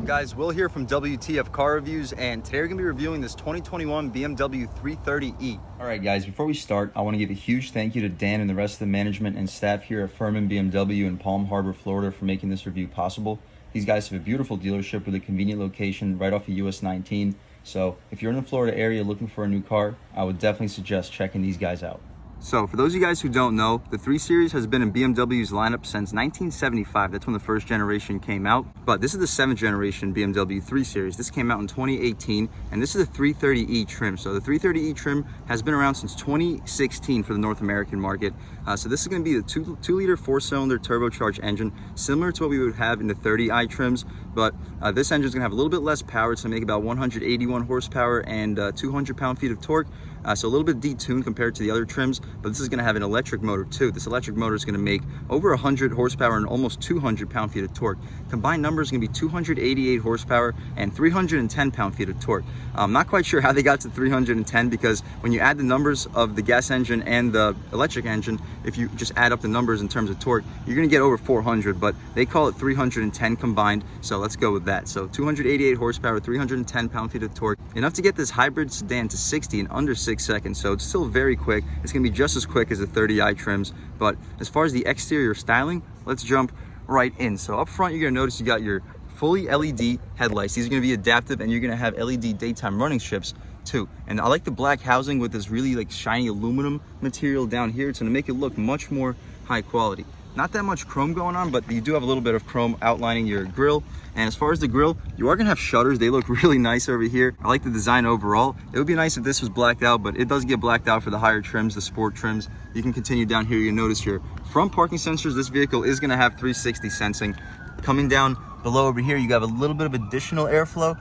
Guys, Will here from W.T.F Car Reviews, and today we're going to be reviewing this 2021 BMW 330e. Alright guys, before we start, I want to give a huge thank you to Dan and the rest of the management and staff here at Furman BMW in Palm Harbor, Florida for making this review possible. These guys have a beautiful dealership with a convenient location right off of US 19, so if you're in the Florida area looking for a new car, I would definitely suggest checking these guys out. So for those of you guys who don't know, the 3 Series has been in BMW's lineup since 1975. That's when the first generation came out. But this is the 7th generation BMW 3 Series. This came out in 2018, and this is the 330e trim. So the 330e trim has been around since 2016 for the North American market. So this is going to be the 2-liter 4-cylinder turbocharged engine, similar to what we would have in the 30i trims. But this engine is going to have a little bit less power to make about 181 horsepower and 200 pound-feet of torque. So a little bit detuned compared to the other trims, but this is going to have an electric motor too. This electric motor is going to make over 100 horsepower and almost 200 pound-feet of torque. Combined numbers are going to be 288 horsepower and 310 pound-feet of torque. I'm not quite sure how they got to 310, because when you add the numbers of the gas engine and the electric engine, if you just add up the numbers in terms of torque, you're going to get over 400, but they call it 310 combined, so let's go with that. So 288 horsepower, 310 pound-feet of torque, enough to get this hybrid sedan to 60 in under 6 seconds. So it's still very quick. It's going to be just as quick as the 30i trims. But as far as the exterior styling, let's jump right in. So up front, you're going to notice you got your fully LED headlights. These are going to be adaptive, and you're going to have LED daytime running strips too. And I like the black housing with this really like shiny aluminum material down here. It's going to make it look much more high quality. Not that much chrome going on, but you do have a little bit of chrome outlining your grille. And as far as the grille, you are gonna have shutters. They look really nice over here. I like the design overall. It would be nice if this was blacked out, but it does get blacked out for the higher trims, the sport trims. You can continue down here. You notice your front parking sensors. This vehicle is gonna have 360 sensing. Coming down below over here, you have a little bit of additional airflow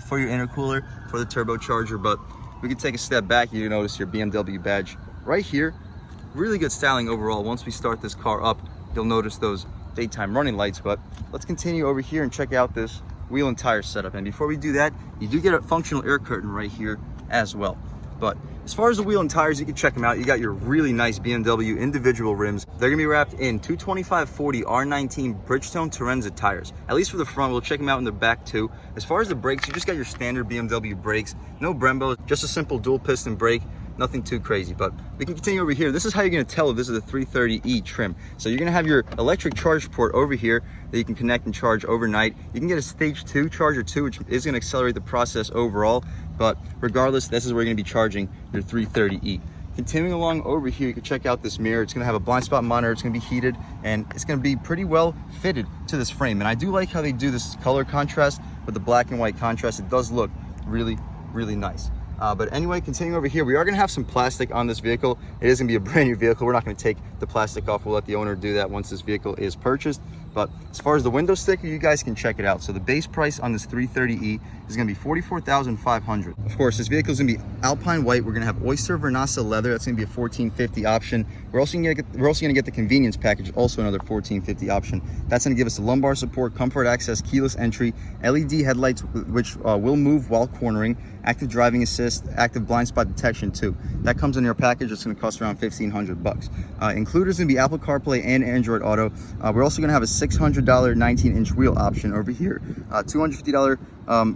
for your intercooler, for the turbocharger. But we can take a step back. You notice your BMW badge right here. Really good styling overall. Once we start this car up, you'll notice those daytime running lights. But let's continue over here and check out this wheel and tire setup. And before we do that, you do get a functional air curtain right here as well. But as far as the wheel and tires, you can check them out. You got your really nice BMW individual rims. They're gonna be wrapped in 225/40 R19 Bridgestone Turenza tires, at least for the front. We'll check them out in the back too. As far as the brakes, you just got your standard BMW brakes, no Brembos, just a simple dual piston brake. Nothing too crazy, but we can continue over here. This is how you're gonna tell if this is a 330e trim. So you're gonna have your electric charge port over here that you can connect and charge overnight. You can get a stage 2 charger too, which is gonna accelerate the process overall. But regardless, this is where you're gonna be charging your 330e. Continuing along over here, you can check out this mirror. It's gonna have a blind spot monitor. It's gonna be heated, and it's gonna be pretty well fitted to this frame. And I do like how they do this color contrast with the black and white contrast. It does look really, really nice. But anyway, continuing over here, we are going to have some plastic on this vehicle. It is going to be a brand new vehicle. We're not going to take the plastic off. We'll let the owner do that once this vehicle is purchased. But as far as the window sticker, you guys can check it out. So the base price on this 330e is going to be $44,500. Of course, this vehicle is going to be Alpine white. We're going to have Oyster Vernassa leather. That's going to be a $1,450 option. We're also going to get the convenience package, also another $1,450 option. That's going to give us the lumbar support, comfort access, keyless entry, LED headlights, which will move while cornering, active driving assist, active blind spot detection too. That comes in your package. It's going to cost around $1,500. Included is going to be Apple CarPlay and Android Auto. We're also going to have a $600 19-inch wheel option over here. $250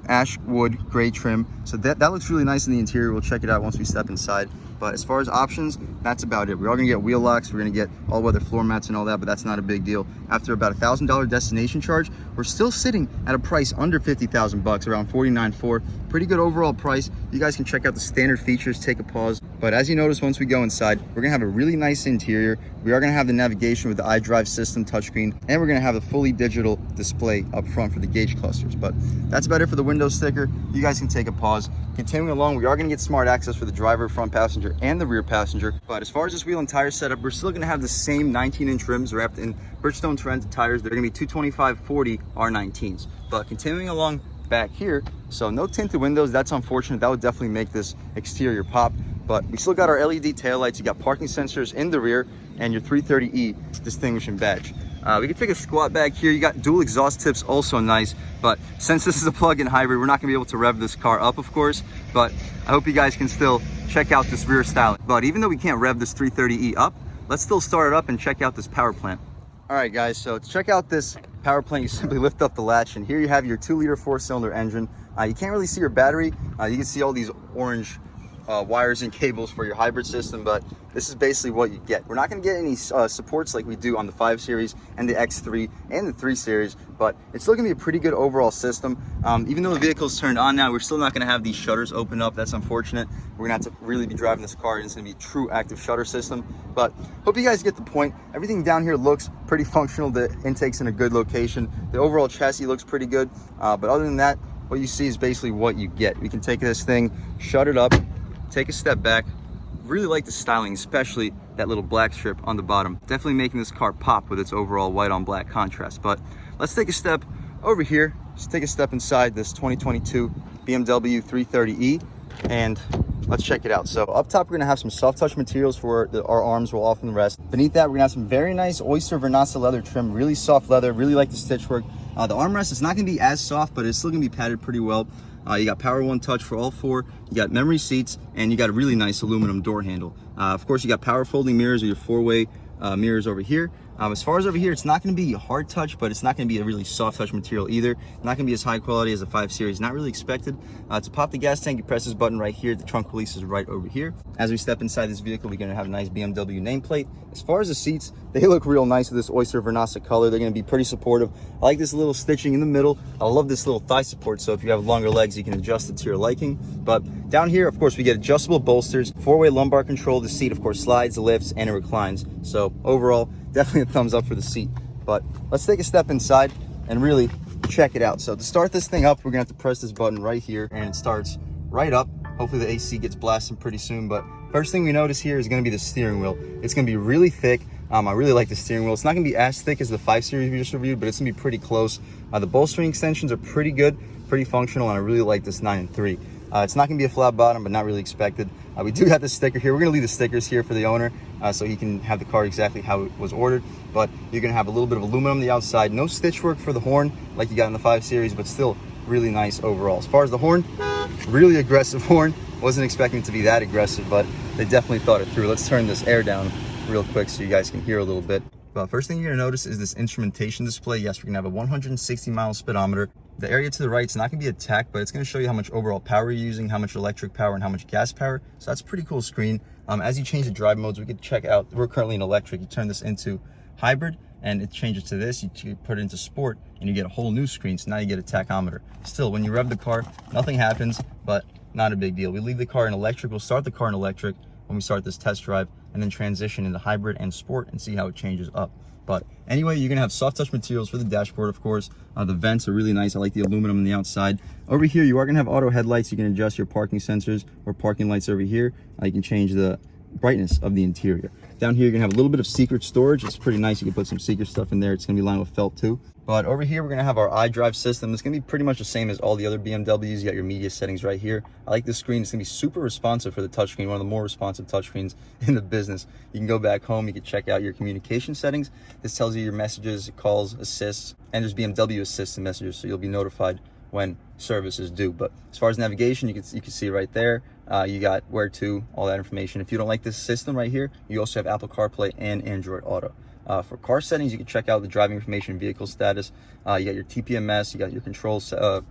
ash wood gray trim. So that looks really nice in the interior. We'll check it out once we step inside. But as far as options, that's about it. We are going to get wheel locks. We're going to get all-weather floor mats and all that, but that's not a big deal. After about $1,000 destination charge, we're still sitting at a price under 50,000 bucks, around $49,400. Pretty good overall price. You guys can check out the standard features, take a pause. But as you notice, once we go inside, we're going to have a really nice interior. We are going to have the navigation with the iDrive system touchscreen, and we're going to have a fully digital display up front for the gauge clusters. But that's about it for the window sticker. You guys can take a pause. Continuing along, we are going to get smart access for the driver, front passenger, and the rear passenger. But as far as this wheel and tire setup, we're still going to have the same 19-inch rims wrapped in Bridgestone Turenza tires. They're going to be 225/40 R19s. But continuing along back here, so no tinted windows. That's unfortunate. That would definitely make this exterior pop. But we still got our LED taillights. You got parking sensors in the rear and your 330e distinguishing badge. We can take a squat back here. You got dual exhaust tips, also nice. But since this is a plug-in hybrid, we're not gonna be able to rev this car up, of course. But I hope you guys can still check out this rear styling. But even though we can't rev this 330e up, let's still start it up and check out this power plant. All right, guys, so to check out this power plant, you simply lift up the latch, and here you have your 2-liter 4-cylinder engine. You can't really see your battery. You can see all these orange wires and cables for your hybrid system, but this is basically what you get. We're not going to get any supports like we do on the 5 Series and the X3 and the 3 Series, but it's still going to be a pretty good overall system. Even though the vehicle's turned on now, we're still not going to have these shutters open up. That's unfortunate. We're going to have to really be driving this car, and it's going to be a true active shutter system, but hope you guys get the point. Everything down here looks pretty functional. The intake's in a good location. The overall chassis looks pretty good, but other than that, what you see is basically what you get. We can take this thing, shut it up, take a step back. Really like the styling, especially that little black strip on the bottom. Definitely making this car pop with its overall white on black contrast. But let's take a step over here. Just take a step inside this 2022 BMW 330e and let's check it out. So up top, we're gonna have some soft touch materials for our arms roll off from the rest. Beneath that, we're gonna have some very nice Oyster Vernassa leather trim, really soft leather, really like the stitch work. The armrest is not gonna be as soft, but it's still gonna be padded pretty well. You got Power One Touch for all 4. You got memory seats, and you got a really nice aluminum door handle. Of course, you got power folding mirrors with your 4-way mirrors over here. As far as over here, it's not going to be a hard touch, but it's not going to be a really soft touch material either. Not going to be as high quality as a 5 Series. Not really expected. To pop the gas tank, you press this button right here. The trunk release is right over here. As we step inside this vehicle, we're going to have a nice BMW nameplate. As far as the seats, they look real nice with this Oyster Vernassa color. They're going to be pretty supportive. I like this little stitching in the middle. I love this little thigh support, so if you have longer legs, you can adjust it to your liking. But down here, of course, we get adjustable bolsters, 4-way lumbar control. The seat, of course, slides, lifts, and it reclines. So overall, definitely a thumbs up for the seat. But let's take a step inside and really check it out. So to start this thing up, we're gonna have to press this button right here, and it starts right up. Hopefully the AC gets blasting pretty soon. But first thing we notice here is gonna be the steering wheel. It's gonna be really thick. I really like the steering wheel. It's not gonna be as thick as the 5 Series we just reviewed, but it's gonna be pretty close. The bolstering extensions are pretty good, pretty functional, and I really like this 9 and 3. It's not gonna be a flat bottom, but not really expected. We do have the sticker here. We're gonna leave the stickers here for the owner, so he can have the car exactly how it was ordered. But you're gonna have a little bit of aluminum on the outside. No stitch work for the horn like you got in the 5 Series, but still really nice overall. As far as the horn, really aggressive horn. Wasn't expecting it to be that aggressive, but they definitely thought it through. Let's turn this air down real quick so you guys can hear a little bit. But first thing you're gonna notice is this instrumentation display. Yes, we're gonna have a 160-mile speedometer. The area to the right is not gonna be a tach, but it's gonna show you how much overall power you're using, how much electric power, and how much gas power. So that's a pretty cool screen. As you change the drive modes, we could check out, we're currently in electric. You turn this into hybrid, and it changes to this. You put it into sport, and you get a whole new screen. So now you get a tachometer. Still, when you rev the car, nothing happens, but not a big deal. We leave the car in electric. We'll start the car in electric when we start this test drive, and then transition into hybrid and sport and see how it changes up. But anyway, you're gonna have soft touch materials for the dashboard, of course. The vents are really nice. I like the aluminum on the outside. Over here, you are gonna have auto headlights. You can adjust your parking sensors or parking lights over here. You can change the brightness of the interior. Down here, you're gonna have a little bit of secret storage. It's pretty nice. You can put some secret stuff in there. It's gonna be lined with felt too. But over here, we're gonna have our iDrive system. It's gonna be pretty much the same as all the other BMWs. You got your media settings right here. I like this screen. It's gonna be super responsive for the touchscreen, one of the more responsive touchscreens in the business. You can go back home, you can check out your communication settings. This tells you your messages, calls, assists, and there's BMW Assist and messages, so you'll be notified when service is due. But as far as navigation, you can see right there, you got where to, all that information. If you don't like this system right here, you also have Apple CarPlay and Android Auto. For car settings, you can check out the driving information, vehicle status. You got your TPMS, you got your control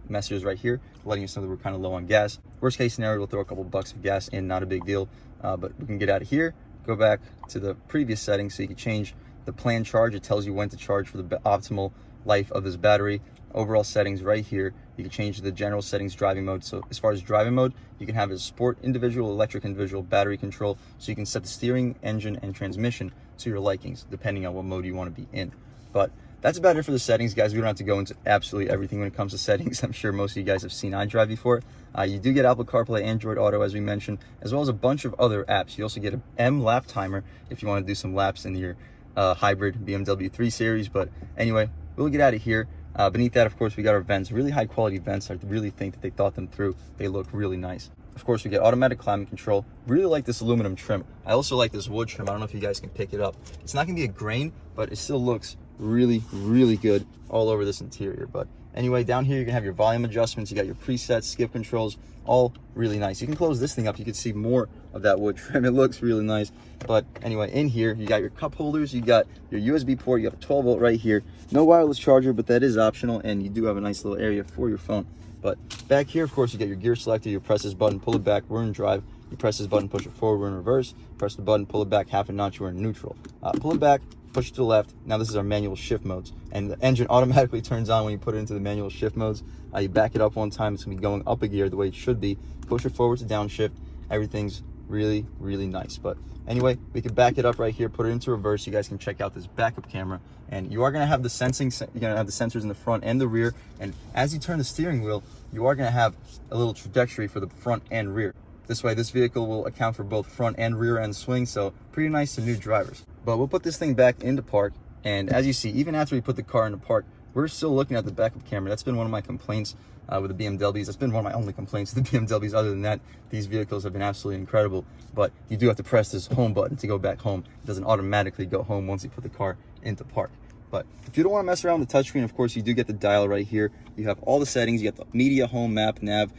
messages right here, letting us know that we're kind of low on gas. Worst case scenario, we'll throw a couple bucks of gas in, not a big deal. But we can get out of here, go back to the previous settings, so you can change the planned charge. It tells you when to charge for the optimal life of this battery. Overall settings right here. You can change the general settings, driving mode. So as far as driving mode, you can have a sport individual, electric individual, battery control. So you can set the steering, engine, and transmission to your likings, depending on what mode you want to be in. But that's about it for the settings, guys. We don't have to go into absolutely everything when it comes to settings. I'm sure most of you guys have seen iDrive before. You do get Apple CarPlay, Android Auto, as we mentioned, as well as a bunch of other apps. You also get an M lap timer if you want to do some laps in your hybrid BMW 3 Series. But anyway, we'll get out of here. Beneath that, of course, we got our vents, really high quality vents. I really think that they thought them through. They look really nice. Of course, we get automatic climate control. Really like this aluminum trim. I also like this wood trim. I don't know if you guys can pick it up. It's not gonna be a grain, but it still looks really, really good all over this interior. But anyway, down here, you're gonna have your volume adjustments. You got your presets, skip controls, all really nice. You can close this thing up. You can see more of that wood trim. It looks really nice. But anyway, in here, you got your cup holders, you got your USB port, you got a 12 volt right here. No wireless charger, but that is optional, and you do have a nice little area for your phone. But back here, of course, you get your gear selector. You press this button, pull it back, we're in drive. You press this button, push it forward, we're in reverse. Press the button, pull it back half a notch, we're in neutral. Pull it back, push it to the left. Now this is our manual shift modes, and the engine automatically turns on when you put it into the manual shift modes. You back it up one time, it's gonna be going up a gear the way it should be. Push it forward to downshift. Everything's really, really nice. But anyway, we can back it up right here, put it into reverse. You guys can check out this backup camera, and you are gonna have the sensing, you're gonna have the sensors in the front and the rear. And as you turn the steering wheel, you are gonna have a little trajectory for the front and rear. This way, this vehicle will account for both front and rear end swing, so pretty nice to new drivers. But we'll put this thing back into park, and as you see, even after we put the car into park, we're still looking at the backup camera. That's been one of my complaints with the BMWs. That's been one of my only complaints with the BMWs. Other than that, these vehicles have been absolutely incredible. But you do have to press this home button to go back home. It doesn't automatically go home once you put the car into park. But if you don't want to mess around with the touchscreen, of course, you do get the dial right here. You have all the settings. You got the media, home, map, nav,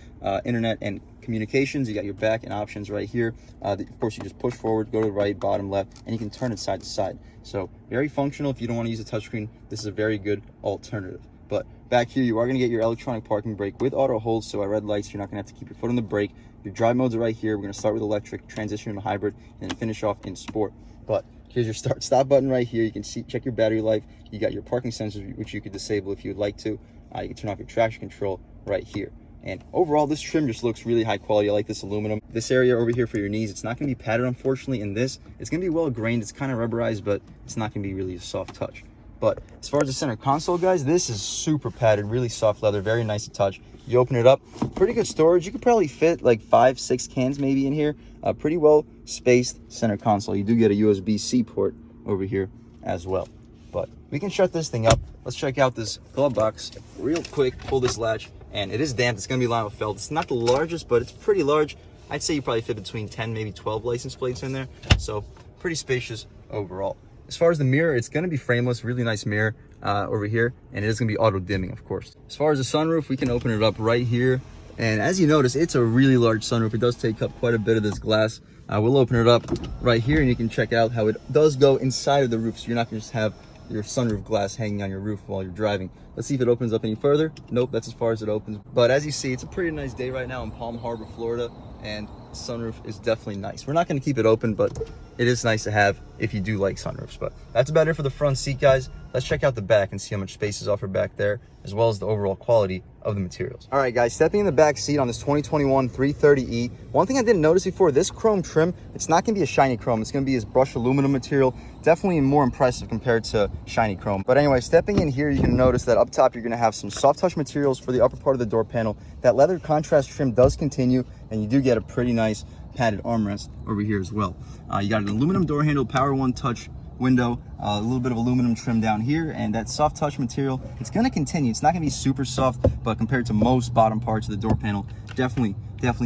internet, and communications. You got your back and options right here. Of course, you just push forward, go to the right, bottom, left, and you can turn it side to side. So very functional. If you don't want to use a touchscreen, this is a very good alternative. But back here, you are going to get your electronic parking brake with auto hold. So at red lights, you're not going to have to keep your foot on the brake. Your drive modes are right here. We're going to start with electric, transition to hybrid, and then finish off in sport. But here's your start stop button right here. You can see, check your battery life. You got your parking sensors, which you could disable if you would like to. You can turn off your traction control right here. And overall, this trim just looks really high quality. I like this aluminum. This area over here for your knees, it's not going to be padded, unfortunately. In this, it's going to be well grained. It's kind of rubberized, but it's not going to be really a soft touch. But as far as the center console, guys, this is super padded, really soft leather, very nice to touch. You open it up, pretty good storage. You could probably fit like 5-6 cans maybe in here. Pretty well spaced center console. You do get a USB-C port over here as well. But we can shut this thing up. Let's check out this glove box real quick. Pull this latch, and it is damped. It's going to be lined with felt. It's not the largest, but it's pretty large. I'd say you probably fit between 10, maybe 12 license plates in there. So pretty spacious overall. As far as the mirror, it's going to be frameless, really nice mirror over here, and it is going to be auto dimming, of course. As far as the sunroof, we can open it up right here, and as you notice, it's a really large sunroof. It does take up quite a bit of this glass. We'll open it up right here, and you can check out how it does go inside of the roof, so you're not going to just have your sunroof glass hanging on your roof while you're driving. Let's see if it opens up any further. Nope, that's as far as it opens. But as you see, it's a pretty nice day right now in Palm Harbor, Florida, and sunroof is definitely nice. We're not going to keep it open, but it is nice to have if you do like sunroofs. But that's about it for the front seat, guys. Let's check out the back and see how much space is offered back there, as well as the overall quality of the materials. All right, guys, stepping in the back seat on this 2021 330e. One thing I didn't notice before, this chrome trim, it's not going to be a shiny chrome. It's going to be this brushed aluminum material. Definitely more impressive compared to shiny chrome. But anyway, stepping in here, you can notice that up top, you're going to have some soft touch materials for the upper part of the door panel. That leather contrast trim does continue, and you do get a pretty nice padded armrest over here as well. You got an aluminum door handle, power one touch window, a little bit of aluminum trim down here, and that soft touch material, it's going to continue. It's not going to be super soft, but compared to most bottom parts of the door panel, definitely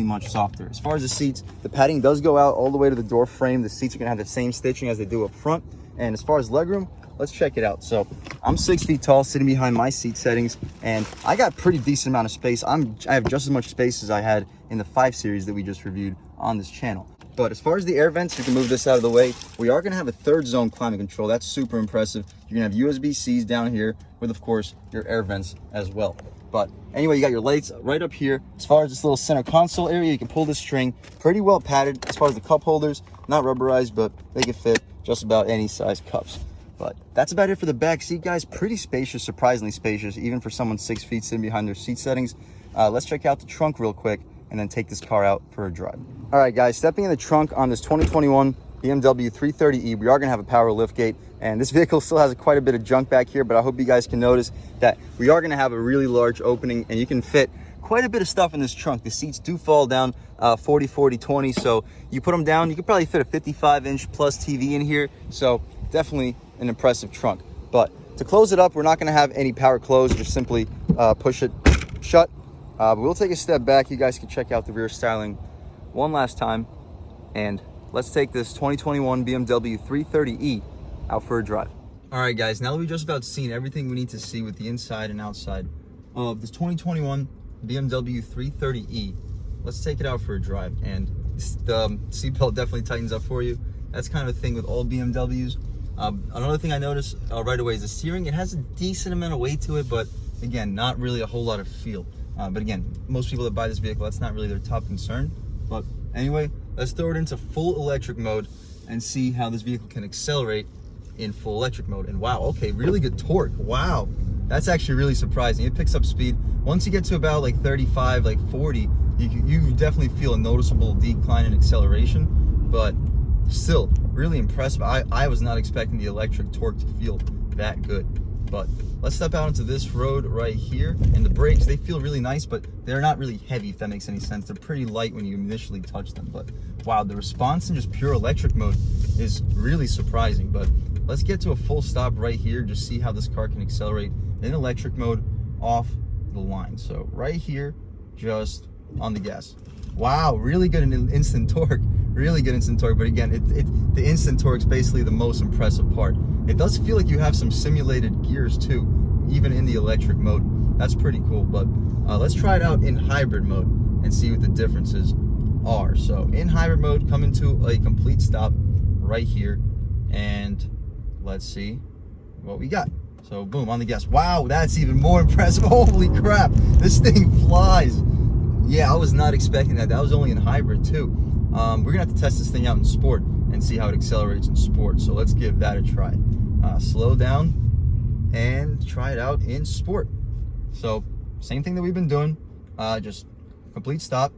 much softer. As far as the seats, the padding does go out all the way to the door frame. The seats are going to have the same stitching as they do up front. And as far as legroom, let's check it out. So I'm 6 feet tall, sitting behind my seat settings, and I got pretty decent amount of space. I have just as much space as I had in the 5 Series that we just reviewed on this channel. But as far as the air vents, you can move this out of the way. We are going to have a 3rd zone climate control. That's super impressive. You're going to have USB-Cs down here with, of course, your air vents as well. But anyway, you got your lights right up here. As far as this little center console area, you can pull this string, pretty well padded. As far as the cup holders, not rubberized, but they can fit just about any size cups. But that's about it for the back seat, guys. Pretty spacious, surprisingly spacious, even for someone 6 feet sitting behind their seat settings. Let's check out the trunk real quick and then take this car out for a drive. All right, guys, stepping in the trunk on this 2021 BMW 330e, we are gonna have a power liftgate, and this vehicle still has quite a bit of junk back here, but I hope you guys can notice that we are gonna have a really large opening, and you can fit quite a bit of stuff in this trunk. The seats do fall down 40, 40, 20, so you put them down, you could probably fit a 55-inch plus TV in here, so definitely an impressive trunk. But to close it up, we're not gonna have any power close, just simply push it shut. But we'll take a step back. You guys can check out the rear styling one last time, and let's take this 2021 BMW 330e out for a drive. All right, guys, now that we've just about seen everything we need to see with the inside and outside of this 2021 BMW 330e. Let's take it out for a drive, and the seatbelt definitely tightens up for you. That's kind of a thing with all BMWs. Another thing I noticed right away is the steering. It has a decent amount of weight to it, but again, not really a whole lot of feel. But again, most people that buy this vehicle, that's not really their top concern. But anyway, let's throw it into full electric mode and see how this vehicle can accelerate in full electric mode. And wow, okay, really good torque. Wow, that's actually really surprising. It picks up speed. Once you get to about like 35, like 40, you definitely feel a noticeable decline in acceleration, but still really impressive. I was not expecting the electric torque to feel that good. But let's step out into this road right here, and the brakes, they feel really nice, but they're not really heavy, if that makes any sense. They're pretty light when you initially touch them. But wow, the response in just pure electric mode is really surprising. But let's get to a full stop right here, just see how this car can accelerate in electric mode off the line. So right here, just on the gas. Wow, really good in instant torque. Really good instant torque, but again, the instant torque is basically the most impressive part. It does feel like you have some simulated gears too, even in the electric mode. That's pretty cool. But let's try it out in hybrid mode and see what the differences are. So in hybrid mode, come into a complete stop right here, and let's see what we got. So boom, on the gas. Wow, that's even more impressive. Holy crap, this thing flies. Yeah, I was not expecting that. That was only in hybrid too. We're gonna have to test this thing out in sport and see how it accelerates in sport. So let's give that a try. Slow down and try it out in sport. So same thing that we've been doing, just complete stop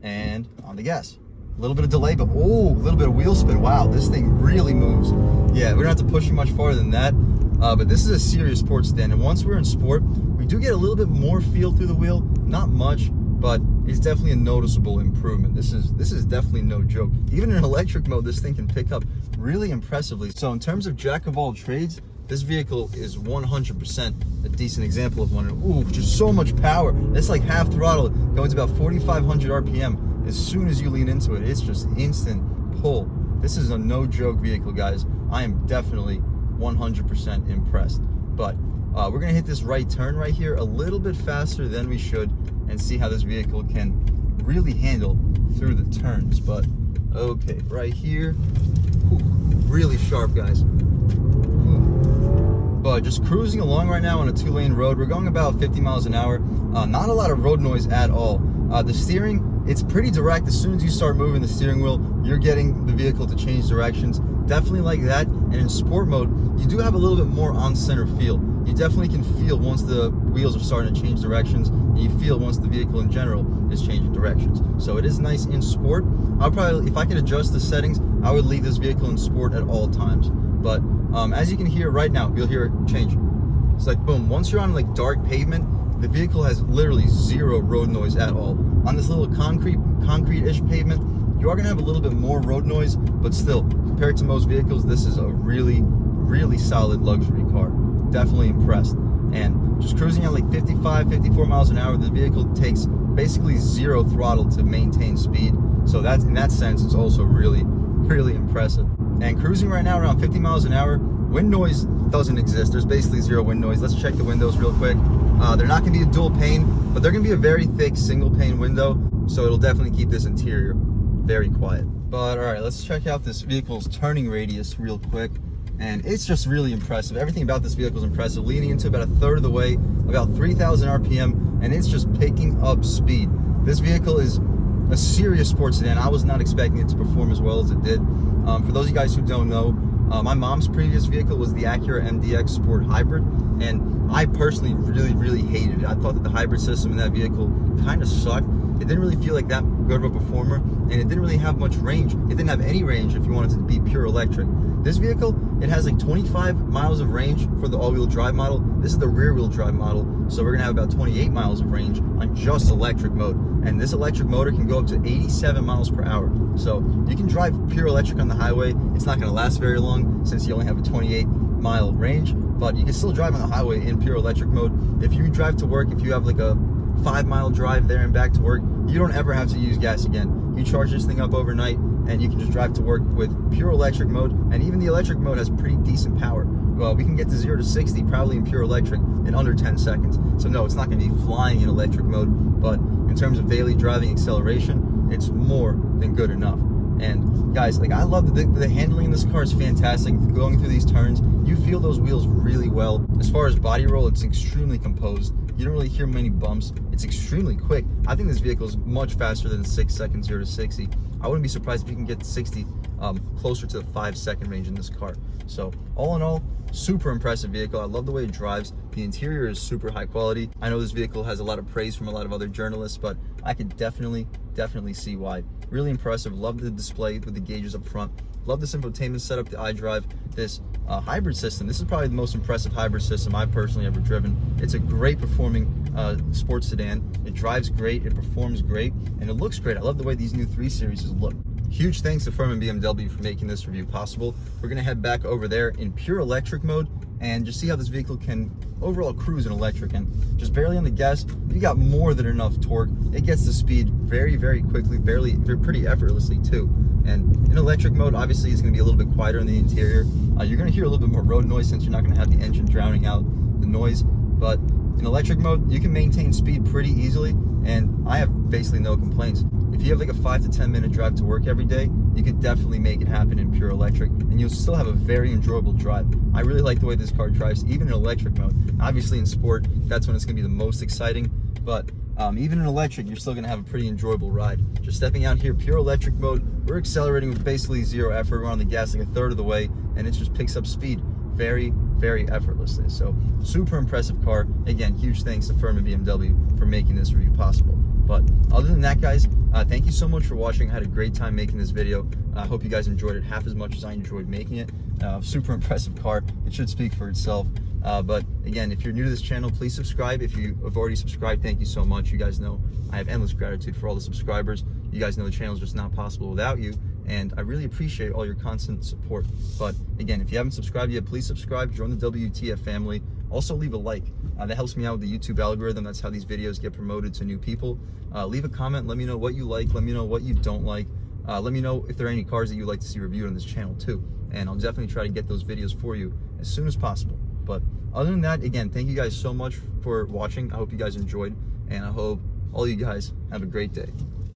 and on the gas. A little bit of delay, but oh, a little bit of wheel spin. Wow, this thing really moves. Yeah, we don't have to push you much farther than that. But this is a serious sports stand, and once we're in sport, we do get a little bit more feel through the wheel. Not much, but it's definitely a noticeable improvement. This is definitely no joke. Even in electric mode, this thing can pick up really impressively. So in terms of jack of all trades, this vehicle is 100% a decent example of one. Ooh, just so much power. It's like half throttle, going to about 4,500 RPM. As soon as you lean into it, it's just instant pull. This is a no joke vehicle, guys. I am definitely 100% impressed. But we're gonna hit this right turn right here a little bit faster than we should and see how this vehicle can really handle through the turns. But okay, right here, whew, really sharp, guys. But just cruising along right now on a 2-lane road. We're going about 50 miles an hour. Not a lot of road noise at all. The steering, it's pretty direct. As soon as you start moving the steering wheel, you're getting the vehicle to change directions. Definitely like that. And in sport mode, you do have a little bit more on-center feel. You definitely can feel once the wheels are starting to change directions, and you feel once the vehicle in general is changing directions. So it is nice in sport. I'll probably, if I could adjust the settings, I would leave this vehicle in sport at all times. But as you can hear right now, you'll hear it change. It's like boom, once you're on like dark pavement, the vehicle has literally zero road noise at all. On this little concrete-ish pavement, you are gonna have a little bit more road noise, but still, compared to most vehicles, this is a really, really solid luxury car. Definitely impressed. And just cruising at like 55, 54 miles an hour, the vehicle takes basically zero throttle to maintain speed. So that's, in that sense, it's also really, really impressive. And cruising right now around 50 miles an hour, wind noise doesn't exist. There's basically zero wind noise. Let's check the windows real quick. They're not gonna be a dual pane, but they're gonna be a very thick single pane window. So it'll definitely keep this interior very quiet. But all right, let's check out this vehicle's turning radius real quick. And it's just really impressive. Everything about this vehicle is impressive. Leaning into about a third of the way, about 3,000 RPM, and it's just picking up speed. This vehicle is a serious sports sedan. I was not expecting it to perform as well as it did. For those of you guys who don't know, my mom's previous vehicle was the Acura MDX Sport Hybrid, and I personally really hated it. I thought that the hybrid system in that vehicle kind of sucked. It didn't really feel like that good of a performer, and it didn't really have much range. It didn't have any range if you wanted to be pure electric. This vehicle, it has like 25 miles of range for the all-wheel drive model. This is the rear-wheel drive model, so we're gonna have about 28 miles of range on just electric mode. And this electric motor can go up to 87 miles per hour. So you can drive pure electric on the highway. It's not gonna last very long since you only have a 28-mile range, but you can still drive on the highway in pure electric mode. If you drive to work, if you have like a 5-mile drive there and back to work, you don't ever have to use gas again. You charge this thing up overnight and you can just drive to work with pure electric mode, and even the electric mode has pretty decent power. we can get to 0 to 60 probably in pure electric in under 10 seconds. So no, it's not going to be flying in electric mode, but in terms of daily driving acceleration, it's more than good enough. And guys, like, I love the handling in this car is fantastic. Going through these turns, you feel those wheels really well. As far as body roll, it's extremely composed. You don't really hear many bumps. It's extremely quick. I think this vehicle is much faster than 6 seconds 0 to 60. I wouldn't be surprised if you can get to 60 closer to the 5-second range in this car. So all in all, super impressive vehicle. I love the way it drives. The interior is super high quality. I know this vehicle has a lot of praise from a lot of other journalists, but I could definitely see why. Really impressive. Love the display with the gauges up front. Love this infotainment setup, the iDrive, this hybrid system. This is probably the most impressive hybrid system I've personally ever driven. It's a great performing sports sedan. It drives great, it performs great, and it looks great. I love the way these new 3 Series look. Huge thanks to Furman BMW for making this review possible. We're gonna head back over there in pure electric mode and just see how this vehicle can overall cruise in electric. And just barely on the gas, you got more than enough torque. It gets the speed very quickly, pretty effortlessly too. And in electric mode, obviously it's gonna be a little bit quieter in the interior. You're gonna hear a little bit more road noise since you're not gonna have the engine drowning out the noise. But in electric mode, you can maintain speed pretty easily, and I have basically no complaints. If you have like a 5 to 10 minute drive to work every day, you could definitely make it happen in pure electric, and you'll still have a very enjoyable drive. I really like the way this car drives, even in electric mode. Obviously in sport, that's when it's gonna be the most exciting, but even in electric, you're still gonna have a pretty enjoyable ride. Just stepping out here, pure electric mode, we're accelerating with basically 0 effort. We're on the gas like a third of the way, and it just picks up speed very effortlessly. So super impressive car. Again, huge thanks to Furman BMW for making this review possible. But other than that, guys, thank you so much for watching. I had a great time making this video. I hope you guys enjoyed it half as much as I enjoyed making it. Super impressive car. It should speak for itself. But again, if you're new to this channel, please subscribe. If you have already subscribed, thank you so much. You guys know I have endless gratitude for all the subscribers. You guys know the channel is just not possible without you, and I really appreciate all your constant support. But again, if you haven't subscribed yet, please subscribe, join the W.T.F family. Also leave a like. That helps me out with the YouTube algorithm. That's how these videos get promoted to new people. Leave a comment, let me know what you like, let me know what you don't like. Let me know if there are any cars that you'd like to see reviewed on this channel too, and I'll definitely try to get those videos for you as soon as possible. But other than that, again, thank you guys so much for watching. I hope you guys enjoyed, and I hope all you guys have a great day.